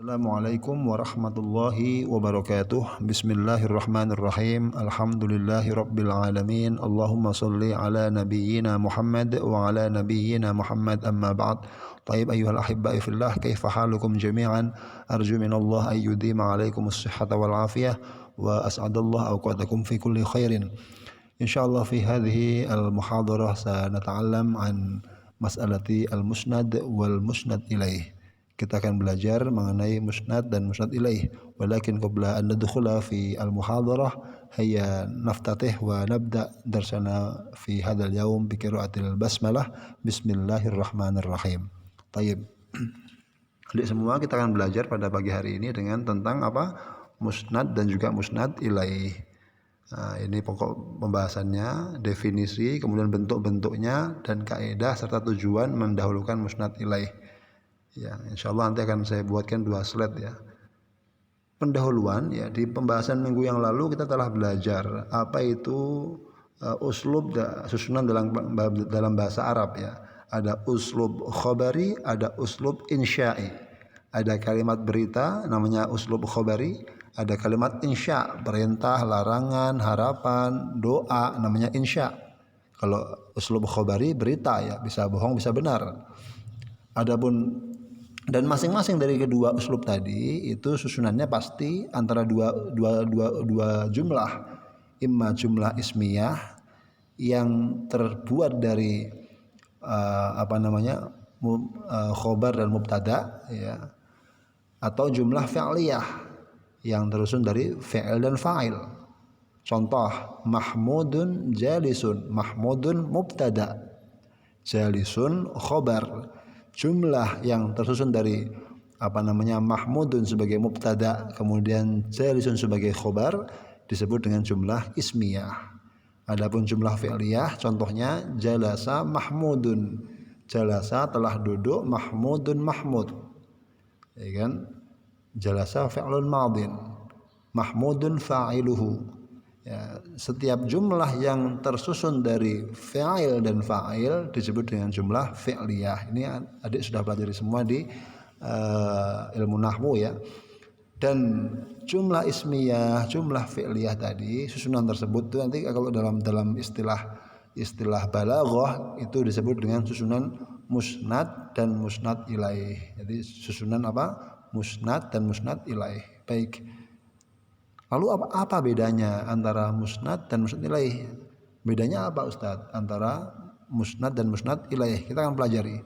Assalamualaikum warahmatullahi wabarakatuh. Bismillahirrahmanirrahim. Alhamdulillahi rabbil alamin. Allahumma salli ala nabiyyina Muhammad wa ala nabiyyina Muhammad amma ba'd. Taib ayyuhal ahibba'i fillah, kaifa halukum jami'an? Arju minallah ay yudima alaikum as-sihhata wal afiyah wa as'adallah awqatakum fi kulli khairin. Insyaallah fi hadhihi al-muhadarah sanata'allam an mas'alati al-musnad wal musnad ilaih. Kita akan belajar mengenai musnad dan musnad ilaih. Walakin qabla an nadkhula fi al-muhadarah hayya naftatih wa nabda darsana fi hadzal yaum bi qiraatil basmalah. Bismillahirrahmanirrahim. Tayyib. Adik semua, kita akan belajar pada pagi hari ini dengan tentang apa? Musnad dan juga musnad ilaih. Nah, ini pokok pembahasannya, definisi, kemudian bentuk-bentuknya dan kaidah serta tujuan mendahulukan musnad ilaih. Ya, insyaallah nanti akan saya buatkan 2 slide ya. Pendahuluan ya, di pembahasan minggu yang lalu kita telah belajar apa itu uslub susunan dalam bahasa Arab ya. Ada uslub khabari, ada uslub insya'i. Ada kalimat berita namanya uslub khabari, ada kalimat insya, perintah, larangan, harapan, doa namanya insya. Kalau uslub khabari berita ya, bisa bohong bisa benar. Adapun dan masing-masing dari kedua uslub tadi itu susunannya pasti antara dua jumlah, imma jumlah ismiyah yang terbuat dari khobar dan mubtada ya, atau jumlah fi'liyah yang tersusun dari fi'il dan fa'il. Contoh, mahmudun jalisun, mahmudun mubtada, jalisun khobar. Jumlah yang tersusun dari mahmudun sebagai mubtada kemudian jalisun sebagai khobar disebut dengan jumlah ismiyah. Adapun jumlah fi'liyah contohnya jalasa mahmudun, jalasa telah duduk, mahmudun mahmud, ya kan? Jalasa fi'lun madin, mahmudun fa'iluhu. Ya, setiap jumlah yang tersusun dari fa'il dan fa'il disebut dengan jumlah fi'liyah. Ini adik sudah pelajari semua di ilmu nahwu ya. Dan jumlah ismiyah, jumlah fi'liyah tadi, susunan tersebut itu nanti kalau dalam istilah balaghah itu disebut dengan susunan musnad dan musnad ilaih. Jadi susunan musnad dan musnad ilaih. Baik. Lalu apa bedanya antara musnad dan musnad ilaih? Bedanya apa Ustadz antara musnad dan musnad ilaih? Kita akan pelajari.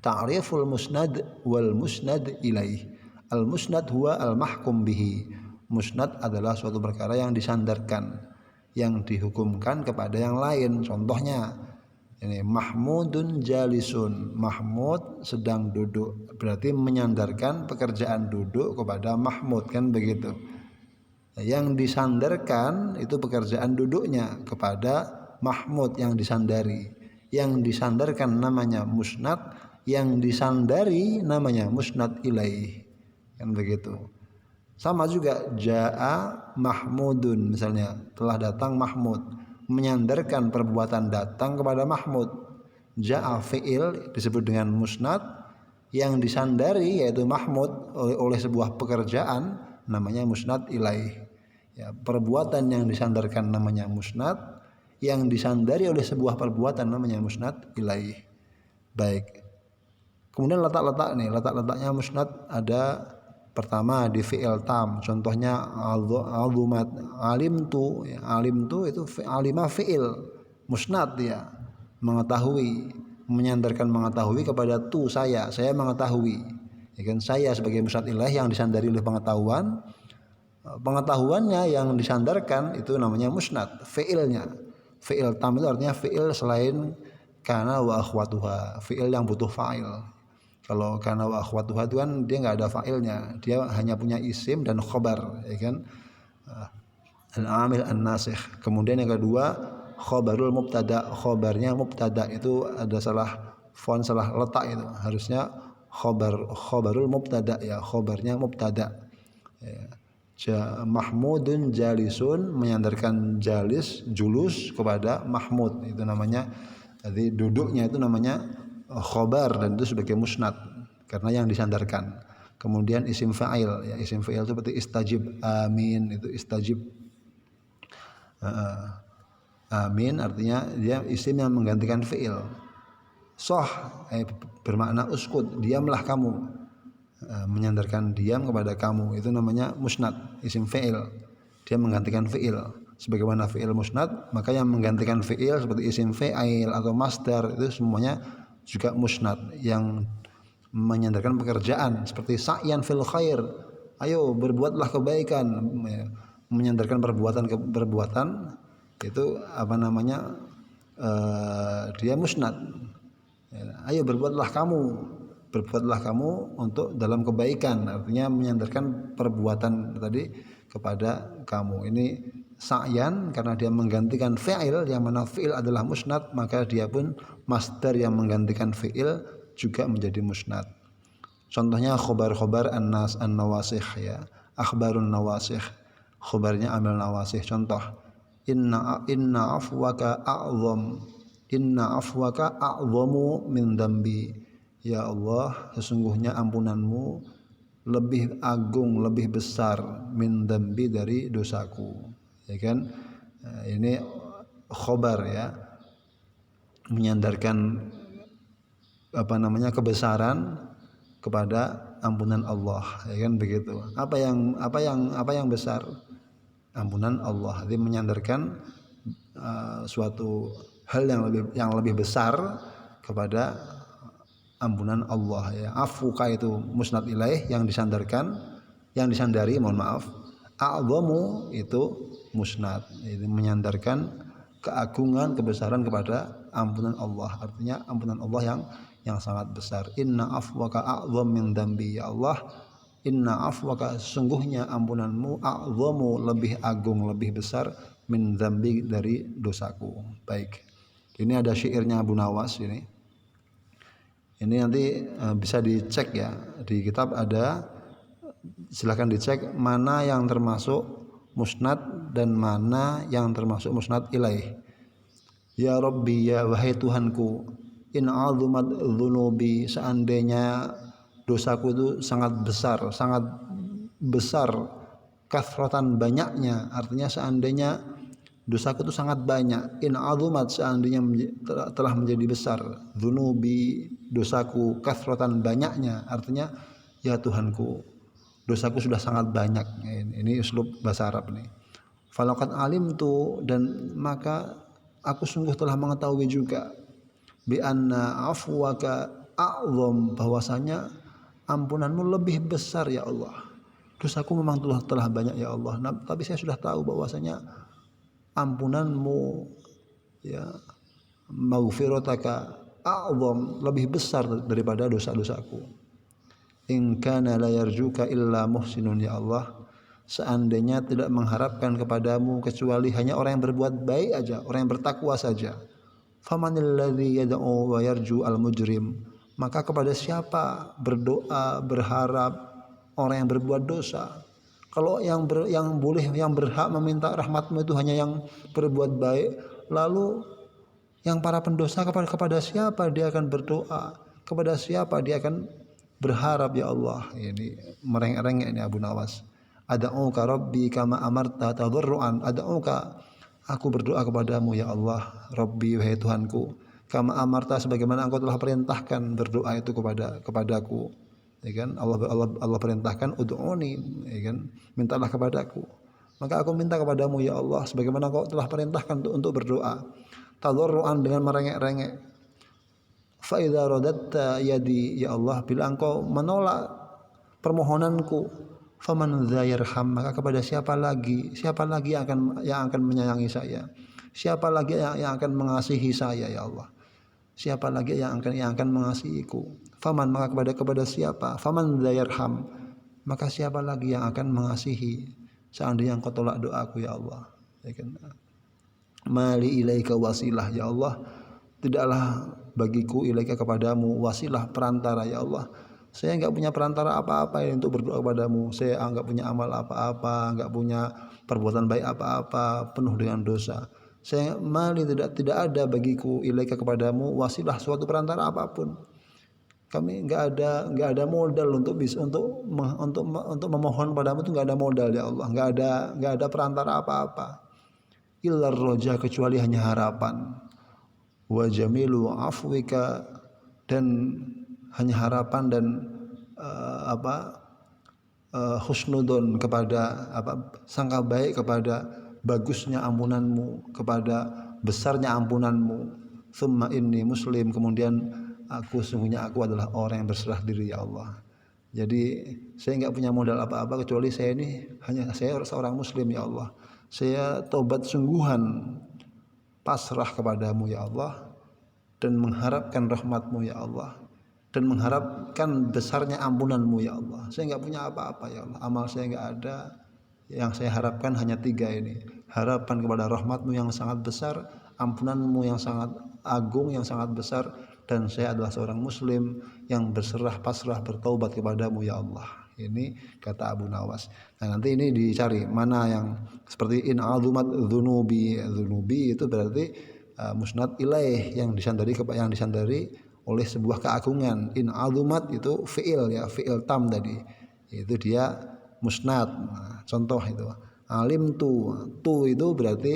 Ta'riful musnad wal musnad ilaih. Al musnad huwa al mahkum bihi. Musnad adalah suatu perkara yang disandarkan, yang dihukumkan kepada yang lain. Contohnya ini Mahmudun jalisun, Mahmud sedang duduk, berarti menyandarkan pekerjaan duduk kepada Mahmud, kan begitu. Yang disandarkan itu pekerjaan duduknya kepada Mahmud yang disandari. Yang disandarkan namanya musnad, yang disandari namanya musnad ilaih. Kan begitu. Sama juga jaa Mahmudun, misalnya telah datang Mahmud, menyandarkan perbuatan datang kepada Mahmud. Jaa fi'il disebut dengan musnad, yang disandari yaitu Mahmud oleh sebuah pekerjaan namanya musnad ilaih. Ya, perbuatan yang disandarkan namanya musnad, yang disandari oleh sebuah perbuatan namanya musnad ilaih. Baik. Kemudian letak-letaknya musnad ada pertama di fi'il tam. Contohnya azumat alimtu, ya, alimtu itu alima fi'il musnad ya, mengetahui, menyandarkan mengetahui kepada saya mengetahui. Ya kan, saya sebagai musnad ilaih yang disandari oleh pengetahuan. Pengetahuannya yang disandarkan itu namanya musnad, fi'ilnya. Fi'il tam itu artinya fi'il selain kana wa akhwatuha, fi'il yang butuh fa'il. Kalau kana wa akhwatuha itu kan dia enggak ada fa'ilnya, dia hanya punya isim dan khobar, ya kan? Al-amil an-nasikh. Kemudian yang kedua khobarul mubtada, khobarnya mubtada itu ada salah letak itu. Harusnya khobarul mubtada ya, khobarnya mubtada. Ya. Mahmudun jalisun, menyandarkan julus kepada Mahmud, itu namanya, jadi duduknya itu namanya khobar dan itu sebagai musnad karena yang disandarkan. Kemudian isim fa'il ya, isim fa'il itu seperti istajib, amin itu istajib. Amin artinya dia isim yang menggantikan fi'il. Soh bermakna uskut, diamlah kamu, menyandarkan diam kepada kamu, itu namanya musnad, isim fi'il. Dia menggantikan fi'il. Sebagaimana fi'il musnad, maka yang menggantikan fi'il seperti isim fa'il atau masdar itu semuanya juga musnad yang menyandarkan pekerjaan, seperti sa'yan fil khair, ayo berbuatlah kebaikan, menyandarkan perbuatan itu apa namanya, dia musnad. Ayo berbuatlah kamu untuk dalam kebaikan, artinya menyandarkan perbuatan tadi kepada kamu. Ini sa'yan karena dia menggantikan fi'il, yang mana fi'il adalah musnad, maka dia pun masdar yang menggantikan fi'il juga menjadi musnad. Contohnya khobar an-nas an-nawasikh ya, akhbarun nawasikh, khobarnya amil nawasikh. Contoh, inna afwaka a'zamu min dambi. Ya Allah, sesungguhnya ampunanmu lebih agung, lebih besar, min dambi dari dosaku. Ya kan? Ini khobar ya, menyandarkan apa namanya, kebesaran kepada ampunan Allah, ya kan begitu. Apa yang besar? Ampunan Allah. Jadi menyandarkan suatu hal yang lebih besar kepada ampunan Allah ya. Afuka itu musnad ilaih, yang disandari, mohon maaf. A'zamu itu musnad, itu menyandarkan keagungan, kebesaran kepada ampunan Allah, artinya ampunan Allah yang sangat besar. Inna afwaka a'zam min dambi, ya Allah, inna afwaka sungguhnya ampunanmu, a'zamu lebih agung, lebih besar, min dambi dari dosaku. Baik, ini ada syairnya Abu Nawas ini nanti bisa dicek ya, di kitab ada, silahkan dicek mana yang termasuk musnad dan mana yang termasuk musnad ilaih. Ya Rabbi, ya wahai Tuhanku, in azumat dzunubi, seandainya dosaku itu sangat besar, kathratan banyaknya, artinya seandainya dosaku itu sangat banyak, in azumat seandainya telah menjadi besar, dzunubi dosaku, kathratan banyaknya, artinya ya Tuhanku, dosaku sudah sangat banyak. Ini uslub bahasa Arab nih. Falaqad alimtu, dan maka aku sungguh telah mengetahui juga, bi anna afwaka a'zam, bahwasanya ampunanmu lebih besar ya Allah. Dosaku memang telah banyak ya Allah, tapi saya sudah tahu bahwasanya ampunanmu ya, maghfirataka a'zam, lebih besar daripada dosa-dosaku. In kana la yarjuka illa muhsinun, ya Allah, seandainya tidak mengharapkan kepadamu kecuali hanya orang yang berbuat baik aja, orang yang bertakwa saja. Famanil ladzi yad'u wa yarju al mujrim, maka kepada siapa berdoa berharap orang yang berbuat dosa? Kalau yang berhak meminta rahmatmu itu hanya yang berbuat baik, lalu yang para pendosa kepada siapa dia akan berdoa? Kepada siapa dia akan berharap ya Allah? Ini merengek-rengek ini Abu Nawas. Ad'uka rabbi kama amarta tadarruan, ad'uka, aku berdoa kepadamu ya Allah, Rabbi wahai Tuhanku, kama amarta, sebagaimana engkau telah perintahkan berdoa itu kepadaku, ya kan? Allah perintahkan ud'uni, ya kan? Mintalah kepadaku. Maka aku minta kepadamu ya Allah sebagaimana engkau telah perintahkan untuk berdoa. Tadarruan, dengan merengek-rengek. Fa idza radatta yadi, ya Allah, bila engkau menolak permohonanku, faman dza yarham, maka kepada siapa lagi yang akan menyayangi saya? Siapa lagi yang akan mengasihi saya ya Allah? Siapa lagi yang akan mengasihiku? Faman, maka kepada siapa? Faman dza yarham, maka siapa lagi yang akan mengasihi seandainya engkau tolak doaku ya Allah? Ya kan? Mali ilaika wasilah, ya Allah, tidaklah bagiku ilaika kepadamu wasilah, perantara ya Allah. Saya enggak punya perantara apa-apa untuk berdoa kepadamu. Saya enggak punya amal apa-apa, enggak punya perbuatan baik apa-apa, penuh dengan dosa. Saya mali tidak ada bagiku ilaika kepadamu wasilah, suatu perantara apapun. Kami nggak ada modal untuk untuk memohon padamu itu nggak ada modal ya Allah, nggak ada perantara apa-apa. Illar roja kecuali hanya harapan. Wa jamilu afwika dan hanya harapan dan husnudon kepada sangka baik kepada bagusnya ampunanmu, kepada besarnya ampunanmu. Summa inni muslim, kemudian sungguhnya aku adalah orang yang berserah diri ya Allah. Jadi saya nggak punya modal apa-apa kecuali saya seorang muslim ya Allah. Saya tobat sungguhan, pasrah kepadamu ya Allah, dan mengharapkan rahmatmu ya Allah, dan mengharapkan besarnya ampunanmu ya Allah. Saya nggak punya apa-apa ya Allah, amal saya nggak ada. Yang saya harapkan hanya 3 ini, harapan kepada rahmatmu yang sangat besar, ampunanmu yang sangat agung, yang sangat besar, dan saya adalah seorang muslim yang berserah pasrah bertaubat kepadamu ya Allah. Ini kata Abu Nawas. Nah nanti ini dicari mana yang seperti in azumat dzunubi itu berarti musnad ilaih yang disandari oleh sebuah keagungan. In azumat itu fi'il ya, fi'il tam tadi. Itu dia musnad. Nah, contoh itu. Alim tu itu berarti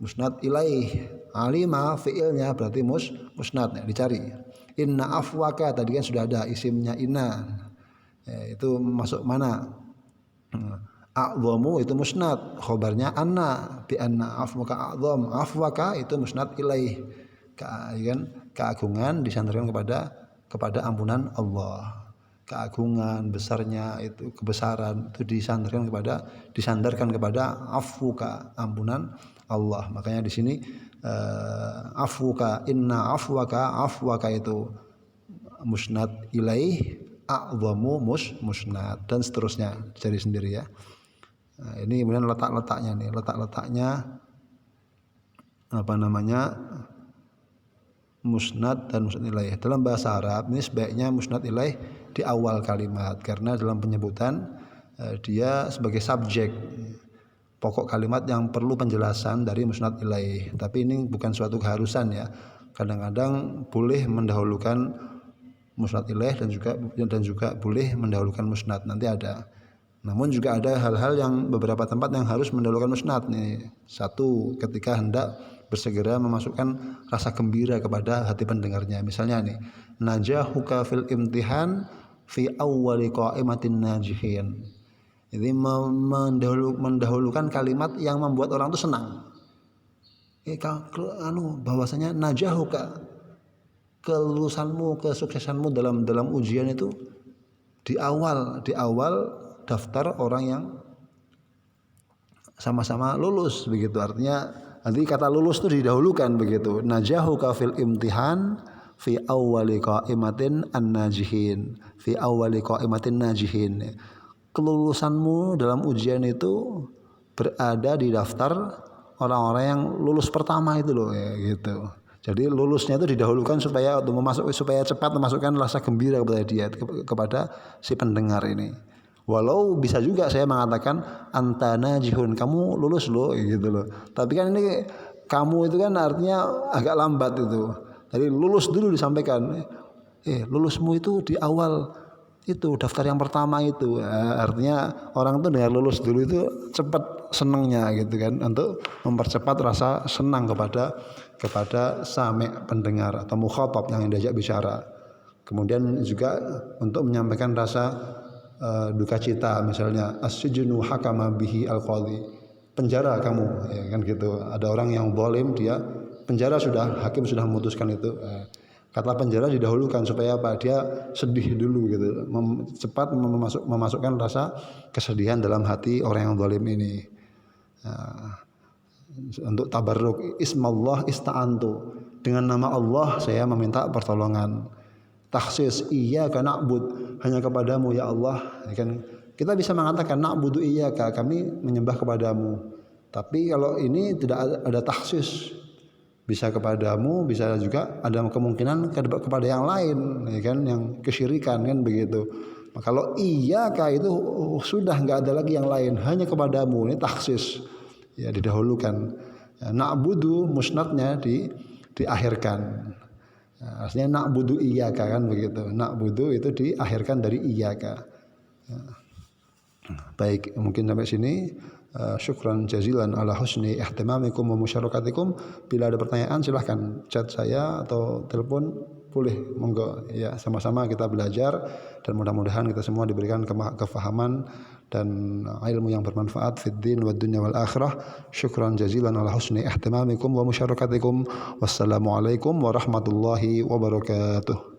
musnad ilaih. Alima fi'ilnya berarti musnad ya, dicari. Inna afwaka tadi kan sudah ada isimnya inna. Ya, itu masuk mana? A'dhamu itu musnad, khobarnya anna bi anna afwaka a'dham. Afwaka itu musnad ilaih. Kan keagungan disandarkan kepada ampunan Allah. Keagungan besarnya itu, kebesaran itu disandarkan kepada afwuka, ampunan Allah. Makanya di sini afwuka, inna afwaka itu musnad ilaih, a'dhamu musnad, dan seterusnya, cari sendiri ya. Nah, ini kemudian letaknya musnad dan musnad ilaih. Dalam bahasa Arab ini sebaiknya musnad ilaih di awal kalimat, karena dalam penyebutan dia sebagai subjek pokok kalimat yang perlu penjelasan dari musnad ilaih. Tapi ini bukan suatu keharusan ya. Kadang-kadang boleh mendahulukan musnad ilaih dan juga boleh mendahulukan musnad, nanti ada. Namun juga ada hal-hal yang beberapa tempat yang harus mendahulukan musnad nih. Satu, ketika hendak bersegera memasukkan rasa gembira kepada hati pendengarnya. Misalnya nih, najahuka fil imtihan fi awwali qaimatin najihin. Jadi mendahulukan kalimat yang membuat orang itu senang. Bahwasanya najahuka, kelulusanmu, kesuksesanmu dalam ujian itu di awal daftar orang yang sama-sama lulus begitu. Artinya nanti kata lulus itu didahulukan begitu. Najahuka fil imtihan fi awwali qaimatin an-najihin. Fi awwali qaimatin najihin. Kelulusanmu dalam ujian itu berada di daftar orang-orang yang lulus pertama itu loh ya, gitu. Jadi lulusnya itu didahulukan supaya cepat memasukkan rasa gembira kepada si pendengar ini. Walau bisa juga saya mengatakan anta najihun, kamu lulus loh gitu loh. Tapi kan ini kamu itu kan artinya agak lambat itu. Jadi lulus dulu disampaikan. Lulusmu itu di awal itu daftar yang pertama itu. Artinya orang itu dengan lulus dulu itu cepat senangnya gitu kan, untuk mempercepat rasa senang kepada sami' pendengar atau mukhatab yang diajak bicara. Kemudian juga untuk menyampaikan rasa duka cita, misalnya as-sijnu hakama bihi al-qadhi, penjara kamu ya kan gitu. Ada orang yang zalim, dia penjara, hakim sudah memutuskan itu. Kata penjara didahulukan supaya dia sedih dulu gitu, cepat memasukkan rasa kesedihan dalam hati orang yang zalim ini. Untuk tabarruk, ismallah ista'antu, dengan nama Allah saya meminta pertolongan. Takhsis, iyyaka na'bud, hanya kepadamu ya Allah. Kan kita bisa mengatakan na'budu iyyaka, kami menyembah kepadamu. Tapi kalau ini tidak ada takhsis, bisa kepadamu, bisa juga ada kemungkinan kepada yang lain, ya kan, yang kesyirikan kan begitu. Kalau iyyaka itu sudah nggak ada lagi yang lain, hanya kepadamu, ini takhsis ya, didahulukan. Na'budu musnadnya diakhirkan. Artinya na'budu iyyaka kan begitu. Na'budu itu diakhirkan dari iyyaka. Baik, mungkin sampai sini. Syukran jazilan ala husni ihtimamikum wa musyarakatikum. Bila ada pertanyaan silahkan chat saya atau telepon, boleh, monggo ya, sama-sama kita belajar dan mudah-mudahan kita semua diberikan kefahaman dan ilmu yang bermanfaat fid din wad dunya wal akhirah. Syukran jazilan ala husni ihtimamikum wa musyarakatikum. Wassalamualaikum warahmatullahi wabarakatuh.